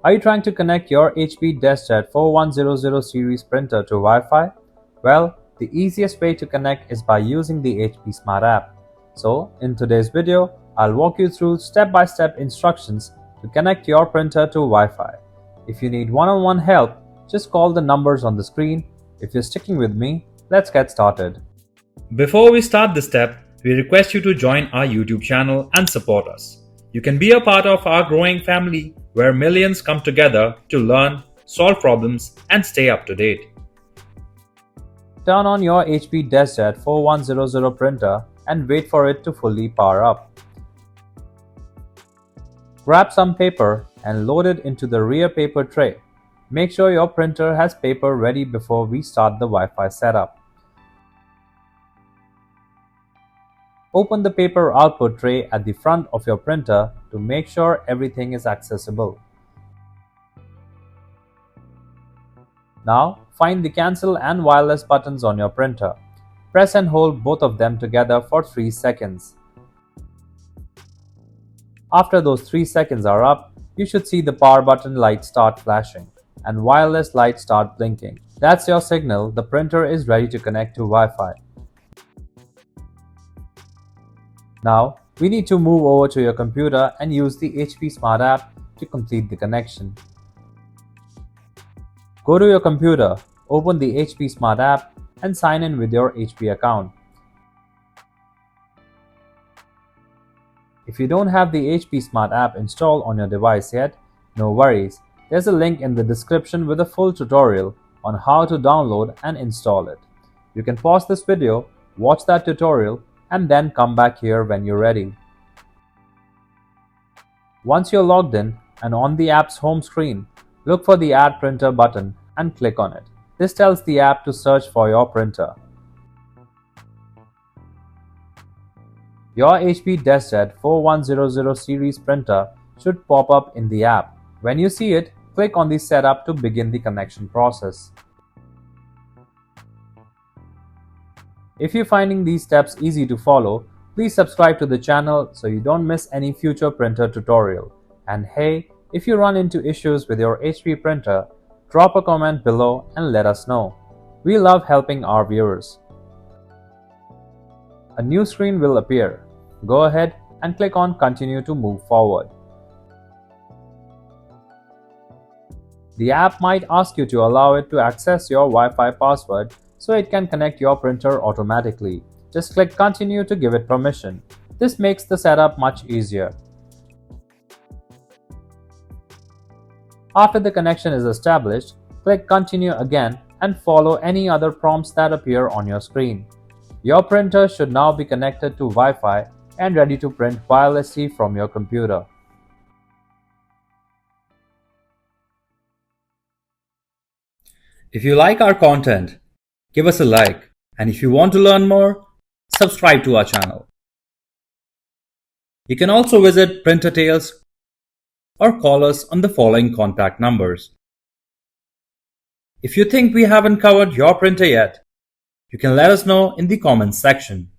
Are you trying to connect your HP DeskJet 4100 series printer to Wi-Fi? Well, the easiest way to connect is by using the HP Smart app. So, in today's video, I'll walk you through step-by-step instructions to connect your printer to Wi-Fi. If you need one-on-one help, just call the numbers on the screen. If you're sticking with me, let's get started. Before we start this step, we request you to join our YouTube channel and support us. You can be a part of our growing family where millions come together to learn, solve problems, and stay up to date. Turn on your HP DeskJet 4100 printer and wait for it to fully power up. Grab some paper and load it into the rear paper tray. Make sure your printer has paper ready before we start the Wi-Fi setup. Open the paper output tray at the front of your printer to make sure everything is accessible. Now, find the cancel and wireless buttons on your printer. Press and hold both of them together for 3 seconds. After those 3 seconds are up, you should see the power button light start flashing and wireless light start blinking. That's your signal the printer is ready to connect to Wi-Fi. Now, we need to move over to your computer and use the HP Smart app to complete the connection. Go to your computer, open the HP Smart app, and sign in with your HP account. If you don't have the HP Smart app installed on your device yet, no worries. There's a link in the description with a full tutorial on how to download and install it. You can pause this video, watch that tutorial, and then come back here when you're ready. Once you're logged in and on the app's home screen, look for the Add Printer button and click on it. This tells the app to search for your printer. Your HP DeskJet 4100 series printer should pop up in the app. When you see it, click on the setup to begin the connection process. If you're finding these steps easy to follow, please subscribe to the channel so you don't miss any future printer tutorial. And hey, if you run into issues with your HP printer, drop a comment below and let us know. We love helping our viewers. A new screen will appear. Go ahead and click on Continue to move forward. The app might ask you to allow it to access your Wi-Fi password so it can connect your printer automatically. Just click Continue to give it permission. This makes the setup much easier. After the connection is established, click Continue again and follow any other prompts that appear on your screen. Your printer should now be connected to Wi-Fi and ready to print wirelessly from your computer. If you like our content, give us a like, and if you want to learn more, subscribe to our channel. You can also visit Printer Tales or call us on the following contact numbers. If you think we haven't covered your printer yet, you can let us know in the comments section.